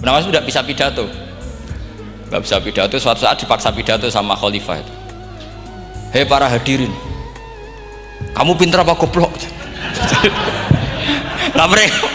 Nawas itu tidak bisa pidato, nggak bisa pidato. Suatu saat dipaksa pidato sama khalifah itu. Hei para hadirin, kamu pinter apa goblok? Nah mereka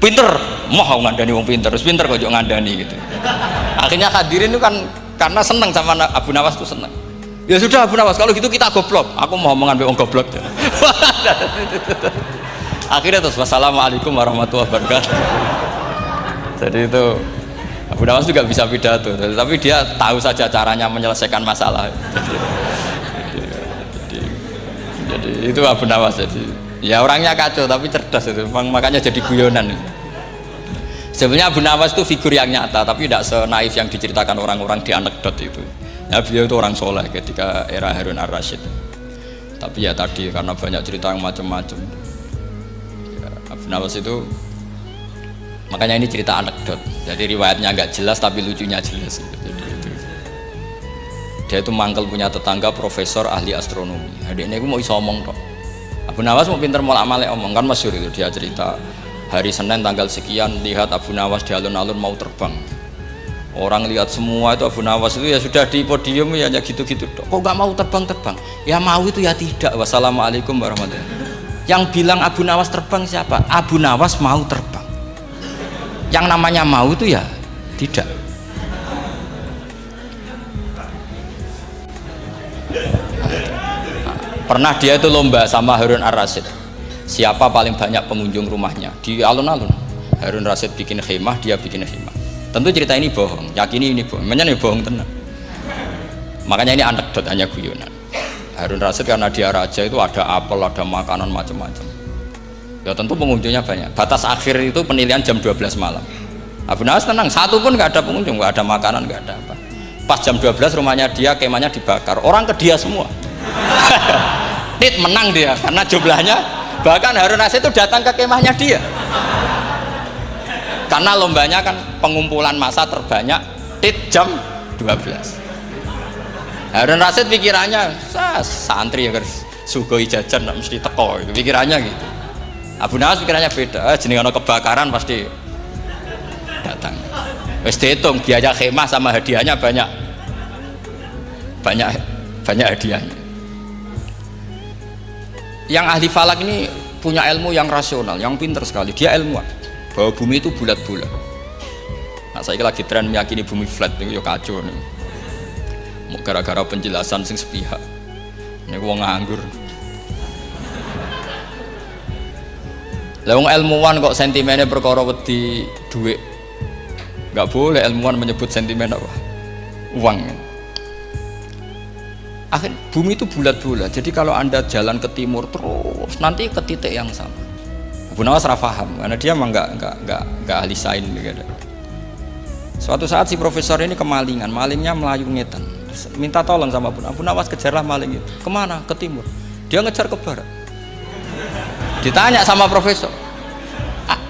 pinter, mau ngandani wong pinter, terus pinter kok ngandani gitu. Akhirnya hadirin itu kan karena seneng sama Abu Nawas tuh seneng. Ya sudah Abu Nawas, kalau gitu kita goblok. Aku mau mengambil wong goblok. Akhirnya terus wassalamualaikum warahmatullahi wabarakatuh. Jadi itu Abu Nawas juga bisa pidato, tapi dia tahu saja caranya menyelesaikan masalah. Jadi itu Abu Nawas. Jadi ya orangnya kacau tapi cerdas itu, makanya jadi guyonan. Sebenarnya Abu Nawas itu figur yang nyata, tapi tidak senaif yang diceritakan orang-orang di anekdot itu. Ya, beliau itu orang soleh ketika era Harun ar-Rasyid. Tapi ya tadi karena banyak cerita yang macam-macam. Ya, Abu Nawas itu, makanya ini cerita anekdot. Jadi riwayatnya agak jelas tapi lucunya jelas. Jadi, dia itu mangkel punya tetangga profesor ahli astronomi. Hari ini aku mau iso omong kok. Abu Nawas mau pinter molak-malik omong kan masyhur itu, dia cerita hari Senin tanggal sekian lihat Abu Nawas di alun-alun mau terbang. Orang lihat semua itu Abu Nawas itu ya sudah di podium ya hanya gitu-gitu. Kok nggak mau terbang-terbang? Ya mau itu ya tidak. Wassalamualaikum warahmatullahi wabarakatuh. Yang bilang Abu Nawas terbang siapa? Abu Nawas mau terbang. Yang namanya mau itu ya tidak. Pernah dia itu lomba sama Harun ar-Rasyid. Siapa paling banyak pengunjung rumahnya di alun-alun. Harun Rasyid bikin khemah, dia bikin khemah. Tentu cerita ini bohong, yakini ini bohong, makanya ini bohong tenang. Makanya ini anekdot, hanya guyonan. Harun Rasyid karena dia raja itu ada apel, ada makanan macam-macam. Ya tentu pengunjungnya banyak. Batas akhir itu penilaian jam 12 malam. Abu Nawas tenang, satu pun nggak ada pengunjung, nggak ada makanan, nggak ada apa. Pas jam 12 rumahnya dia, kemahnya dibakar, orang ke dia semua. Tit menang dia karena jumlahnya, bahkan Harun Rasyid itu datang ke kemahnya dia. Karena lombanya kan pengumpulan massa terbanyak, tit jam 12. Harun Rasyid pikirannya santri ya sugoi jajan mesti teko, pikirannya gitu. Abu Nawas pikirannya beda, jenis ono kebakaran pasti datang. Wis dihitung biaya khemah sama hadiahnya banyak hadiahnya. Yang ahli falak ini punya ilmu yang rasional, yang pinter sekali. Dia ilmuwan bahwa bumi itu bulat-bulat. Nah saya lagi tren meyakini bumi flat itu ya kacau nih. Gara-gara penjelasan sing sepihak. Ini wong nganggur. Lah wong ilmuwan kok sentimennya perkara wedi duit. Enggak boleh ilmuwan menyebut sentimen apa? Uang. Akhir bumi itu bulat-bulat. Jadi kalau Anda jalan ke timur terus nanti ke titik yang sama. Abu Nawas paham karena dia memang nggak ahli sains gitu. Suatu saat si profesor ini kemalingan, malingnya melayu ngetan, minta tolong sama Abu Nawas, kejarlah maling itu. Kemana? Ke timur. Dia ngejar ke barat. Ditanya sama profesor,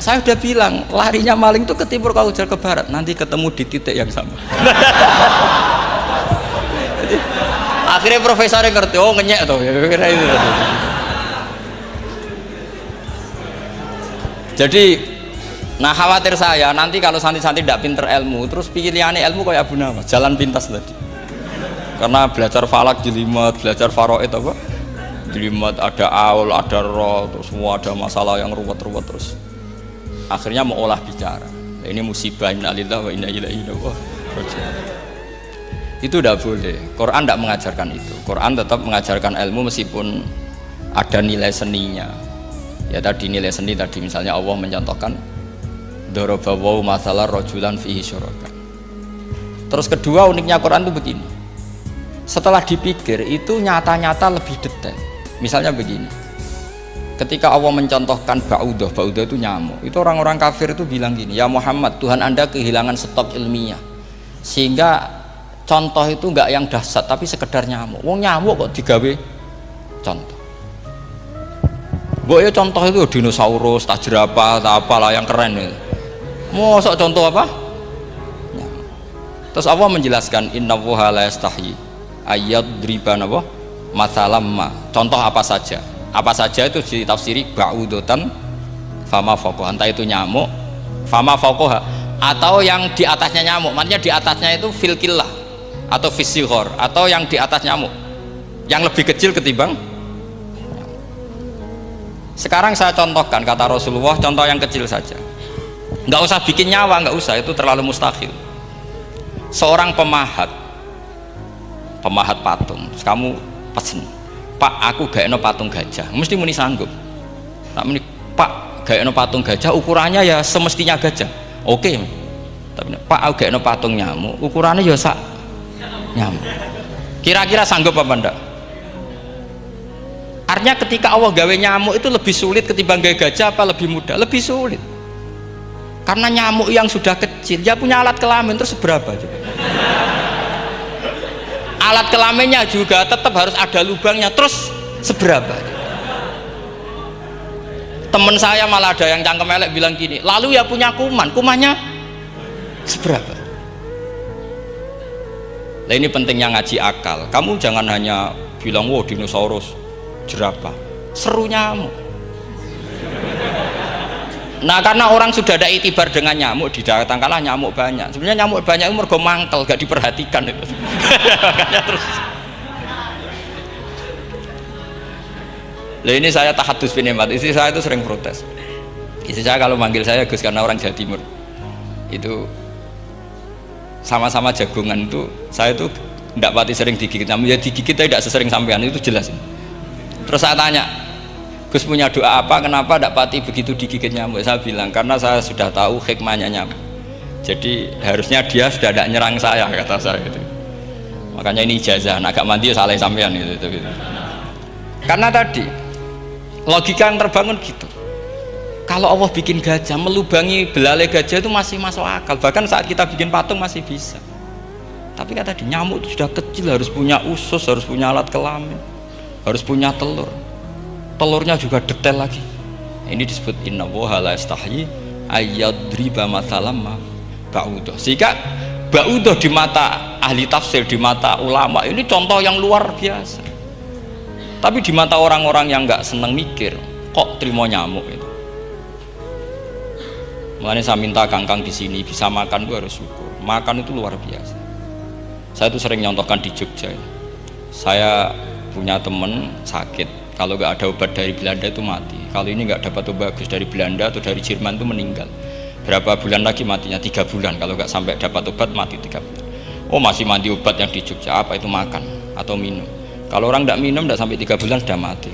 saya udah bilang larinya maling itu ke timur, kalau kejar ke barat nanti ketemu di titik yang sama. Jadi, akhirnya profesornya ngerti, oh ngenyek tuh, kira itu. Jadi, nah khawatir saya nanti kalau santri-santri tidak pinter ilmu, terus pilihannya ilmu kayak Abu Nawas, jalan pintas tadi. Karena belajar falak jelimet, belajar faraid apa? Jelimet, ada aul, ada roh, terus semua ada masalah yang ruwet-ruwet terus. Akhirnya mau olah bicara. Ini musibah inna lillahi wa inna ilaihi raji'un. Itu tidak boleh. Quran tidak mengajarkan itu. Quran tetap mengajarkan ilmu meskipun ada nilai seninya. Ya tadi nilai seni tadi misalnya Allah mencontohkan dorobawu masalah rojulan fihi syuraka. Terus kedua uniknya Quran itu begini, setelah dipikir itu nyata-nyata lebih detail. Misalnya begini, ketika Allah mencontohkan ba'udah itu nyamuk, itu orang-orang kafir itu bilang gini, ya Muhammad, Tuhan Anda kehilangan stok ilmiah sehingga contoh itu enggak yang dahsyat tapi sekedar nyamuk. Wong nyamuk kok digawe contoh. Ya contoh itu dinosaurus, tak jerapah, tak apalah yang keren itu. Mosok contoh apa? Ya. Terus Allah menjelaskan innallaha la yastahi ayyadriban apa? Masalamma. Contoh apa saja? Apa saja itu ditafsiri ba'udatan fama faqaha. Entah itu nyamuk, fama faqaha. atau yang di atasnya nyamuk, maksudnya di atasnya itu filkillah atau fisighor, atau yang di atas nyamuk yang lebih kecil ketimbang. Sekarang saya contohkan kata Rasulullah, contoh yang kecil saja, nggak usah bikin nyawa, nggak usah, itu terlalu mustahil. Seorang pemahat patung, terus kamu pesen, Pak aku gak eno patung gajah, mesti muni sanggup. Tak muni, Pak gak eno patung gajah, ukurannya ya semestinya gajah, oke. Tapi Pak aku gak eno patung nyamuk, ukurannya ya sak nyamuk, kira-kira sanggup apa enggak? Artinya ketika Allah gawe nyamuk itu lebih sulit ketimbang gawe gajah, apa lebih mudah? Lebih sulit, karena nyamuk yang sudah kecil dia punya alat kelamin, terus seberapa coba? Alat kelaminnya juga tetap harus ada lubangnya, terus seberapa? Temen saya malah ada yang cangkem elek bilang gini, lalu ya punya kuman, kumannya seberapa? Nah ini pentingnya ngaji akal. Kamu jangan hanya bilang wow dinosaurus, jerapah, seru nyamuk. Nah karena orang sudah ada itibar dengan nyamuk, didatangkanlah nyamuk banyak. Sebenarnya nyamuk banyak itu mergo mangkel, gak diperhatikan itu. Makanya terus. Lah ini saya tahadus binemat, istri saya itu sering protes. Istri saya kalau manggil saya Gus karena orang Jawa Timur. Itu sama-sama jagongan itu, saya itu tidak pati sering digigit nyamuk, ya digigit tidak sesering sampean, itu jelas. Terus saya tanya, Gus punya doa apa, kenapa tidak pati begitu digigit nyamuk? Saya bilang, karena saya sudah tahu hikmahnya nyamuk, jadi harusnya dia sudah tidak nyerang saya, kata saya gitu. Makanya ini ijazah, agak mandi salah sampean gitu. Karena tadi logika yang terbangun gitu, kalau Allah bikin gajah, melubangi belalai gajah itu masih masuk akal, bahkan saat kita bikin patung masih bisa. Tapi kata tadi nyamuk itu sudah kecil, harus punya usus, harus punya alat kelamin, harus punya telur, telurnya juga detail lagi. Ini disebut innallaha la yastahyi ayyadriba mathalam ba'udah. Sehingga ba'udah di mata ahli tafsir, di mata ulama ini contoh yang luar biasa. Tapi di mata orang-orang yang nggak seneng mikir, kok terima nyamuk itu. Makanya saya minta kangkang di sini bisa makan itu harus syukur. Makan itu luar biasa. Saya itu sering nyontohkan di Jogja. Saya punya temen sakit, kalau nggak ada obat dari Belanda itu mati. Kalau ini nggak dapat obat bagus dari Belanda atau dari Jerman itu meninggal. Berapa bulan lagi matinya? 3 bulan. Kalau nggak sampai dapat obat mati 3 bulan. Oh masih mandi obat yang di Jogja, apa itu makan atau minum? Kalau orang nggak minum nggak sampai 3 bulan sudah mati.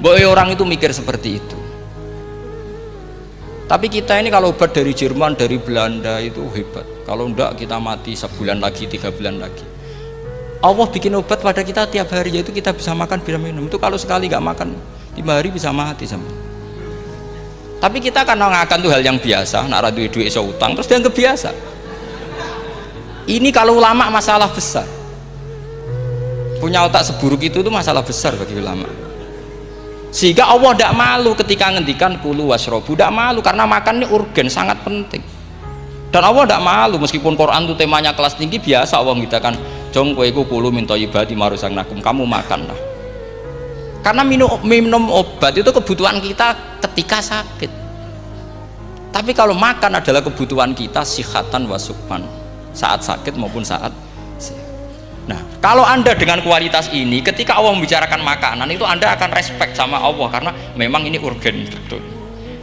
Boy orang itu mikir seperti itu. Tapi kita ini kalau obat dari Jerman, dari Belanda itu hebat. Kalau enggak kita mati sebulan lagi, 3 bulan lagi. Allah bikin obat pada kita tiap hari, yaitu kita bisa makan, bisa minum. Itu kalau sekali nggak makan 5 hari bisa mati sama. Tapi kita kan ngakan tuh hal yang biasa, nak duit iso utang terus dianggap biasa. Ini kalau ulama masalah besar. Punya otak seburuk itu tuh masalah besar bagi ulama. Sehingga Allah tidak malu ketika ngendikan kulu wasrobu, tidak malu karena makan ini urgen, sangat penting. Dan Allah tidak malu meskipun Quran itu temanya kelas tinggi, biasa Allah mengatakan jong koweku kulu min thayyibati maruzaqnakum, kamu makanlah. Karena minum obat itu kebutuhan kita ketika sakit. Tapi kalau makan adalah kebutuhan kita sihatan wasukman, saat sakit maupun saat sehat. Nah, kalau Anda dengan kualitas ini, ketika Allah membicarakan makanan itu Anda akan respect sama Allah karena memang ini urgen betul.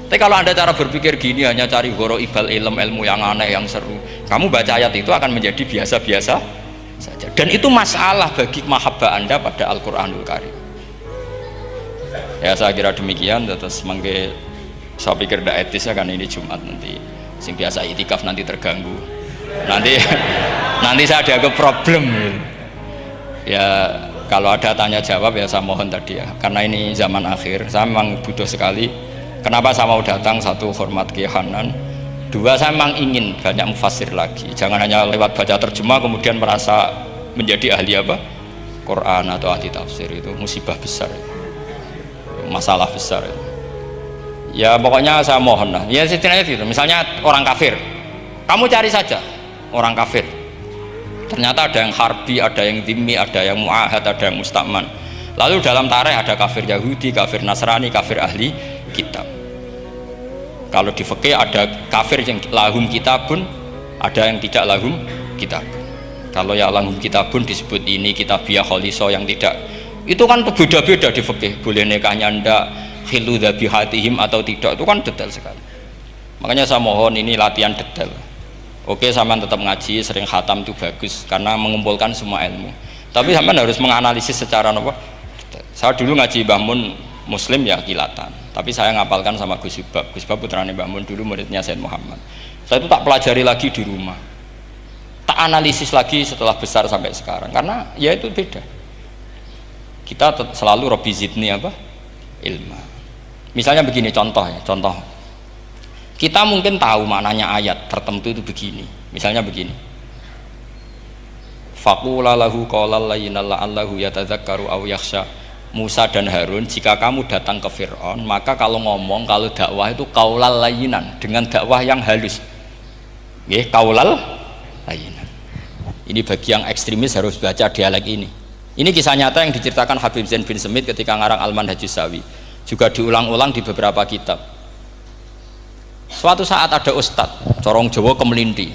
Tapi kalau Anda cara berpikir gini, hanya cari goro ibal ilmu yang aneh, yang seru, kamu baca ayat itu akan menjadi biasa-biasa saja. Dan itu masalah bagi mahabbah Anda pada Al-Quranul Karim. Ya saya kira demikian. Terus mangke saya pikir tidak etis ya, kan ini Jumat nanti sing biasa itikaf nanti terganggu. Nanti saya ada problem. Ya kalau ada tanya jawab ya saya mohon tadi ya, karena ini zaman akhir saya memang butuh sekali. Kenapa saya mau datang? Satu, hormat Kiai Hanan. Dua, saya memang ingin banyak mufassir lagi, jangan hanya lewat baca terjemah kemudian merasa menjadi ahli apa Quran atau ahli tafsir. Itu musibah besar, masalah besar. Ya pokoknya saya mohon lah ya, setidaknya gitu. Misalnya orang kafir, kamu cari saja orang kafir, ternyata ada yang harbi, ada yang dhimmi, ada yang mu'ahad, ada yang musta'man. Lalu dalam tarikh ada kafir Yahudi, kafir Nasrani, kafir ahli kitab. Kalau di fikih ada kafir yang lahum kitabun, ada yang tidak lahum kitabun. Kalau yang lahum kitabun disebut ini kitabiah kholiso, yang tidak itu kan beda-beda di fikih. Boleh nikahnya ndak, khilu dhabihatihim atau tidak, itu kan detail sekali. Makanya saya mohon ini latihan detail. Oke, sampean tetap ngaji, sering khatam itu bagus karena mengumpulkan semua ilmu. Tapi sampean harus menganalisis secara apa? Saya dulu ngaji Mbah Mun Muslim ya kilatan. Tapi saya ngapalkan sama Gus Subab. Gus Subab putranya Mbah Mun, dulu muridnya Said Muhammad. Saya itu tak pelajari lagi di rumah. Tak analisis lagi setelah besar sampai sekarang karena ya itu beda. Kita selalu Rabbi zidni apa? Ilma. Misalnya begini contoh ya, contoh. Kita mungkin tahu maknanya ayat tertentu itu begini. Misalnya begini. Faqula lahu qaulal layyinan la'allahu yatadzakkaru aw yakhsha. Musa dan Harun, jika kamu datang ke Fir'aun, maka kalau ngomong, kalau dakwah itu qaulal layyinan, dengan dakwah yang halus. Nggih, qaulal layyinan. Ini bagi yang ekstremis harus baca dialek ini. Ini kisah nyata yang diceritakan Habib Zain bin Semit ketika ngarang Al-Manhajus Sawi. Juga diulang-ulang di beberapa kitab. Suatu saat ada ustadz corong Jawa Kemelindi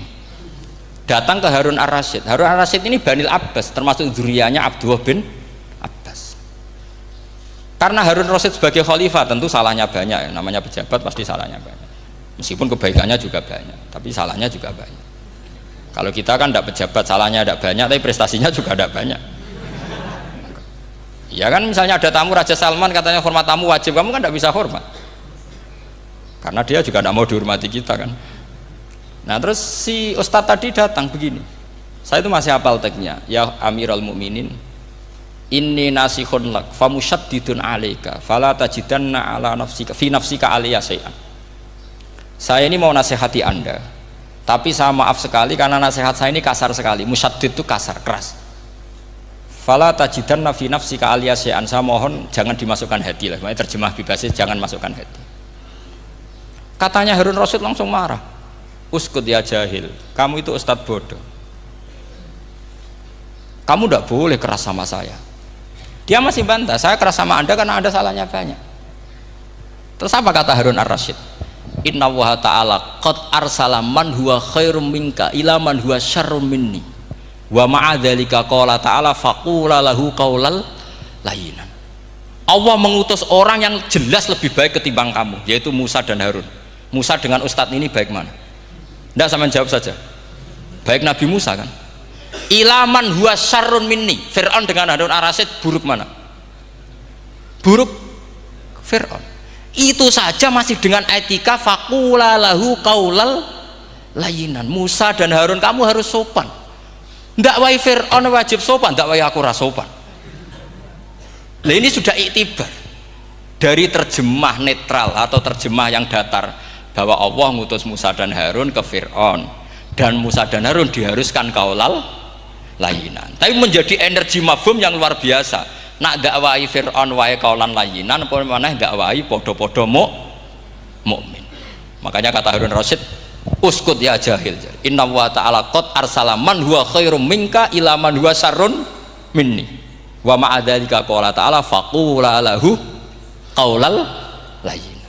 datang ke Harun Ar-Rasyid. Harun Ar-Rasyid ini Banil Abbas, termasuk zuriyahnya Abdullah bin Abbas. Karena Harun Ar-Rasyid sebagai khalifah tentu salahnya banyak, namanya pejabat pasti salahnya banyak. Meskipun kebaikannya juga banyak, tapi salahnya juga banyak. Kalau kita kan tidak pejabat, salahnya tidak banyak, tapi prestasinya juga tidak banyak. Ya kan, misalnya ada tamu Raja Salman katanya hormat tamu wajib, kamu kan tidak bisa hormat. Karena dia juga tidak mau dihormati kita kan. Nah terus si ustadz tadi datang begini, saya itu masih hafal teksnya. Ya Amirul Mukminin, inni nasihun lak famusyaddidun alaika fala tajidanna ala nafsika fi nafsika aliyya syai'an. Saya ini mau nasihati anda, tapi saya maaf sekali karena nasihat saya ini kasar sekali. Musyaddid itu kasar, keras. Fala tajidanna fi nafsika aliyya syai'an, saya mohon jangan dimasukkan hati lah. Makanya terjemah bebasnya jangan masukkan hati. Katanya Harun Rasyid langsung marah. Uskut ya jahil, kamu itu ustadz bodoh. Kamu tidak boleh keras sama saya. Dia masih bantah, saya keras sama anda karena anda salahnya banyak. Terus apa kata Harun Ar-Rasyid? Inna wa ta'ala qad arsala man huwa khairum minka ila man huwa syarrum minni wa ma'adzalika qala ta'ala faqula lahu qaulal layyinan. Allah mengutus orang yang jelas lebih baik ketimbang kamu, yaitu Musa dan Harun. Musa dengan ustadz ini baik mana? Tidak, sama jawab saja. Baik Nabi Musa kan? Ilaman huwa syarrun minni. Fir'aun dengan Harun Ar-Rasyid buruk mana? Buruk Fir'aun. Itu saja masih dengan etika faqula lahu qaulal layyinan. Musa dan Harun kamu harus sopan. Tidak wae Fir'aun wajib sopan, tidak wae aku rasopan. Nah ini sudah iktibar dari terjemah netral atau terjemah yang datar bahwa Allah ngutus Musa dan Harun ke Fir'aun dan Musa dan Harun diharuskan qaulal layyinan. Tapi menjadi energi mafhum yang luar biasa. Nak dakwai Fir'aun wae qaulan layyinan, apa maneh dakwai podo-podo mukmin. Makanya kata Harun Rasyid, uskut ya jahil. Inna wa ta'ala qad arsala man huwa khairum minka ila man huwa syarrun minni. Wa ma'adzalika qala ta'ala faqula lahu qaulal layyin.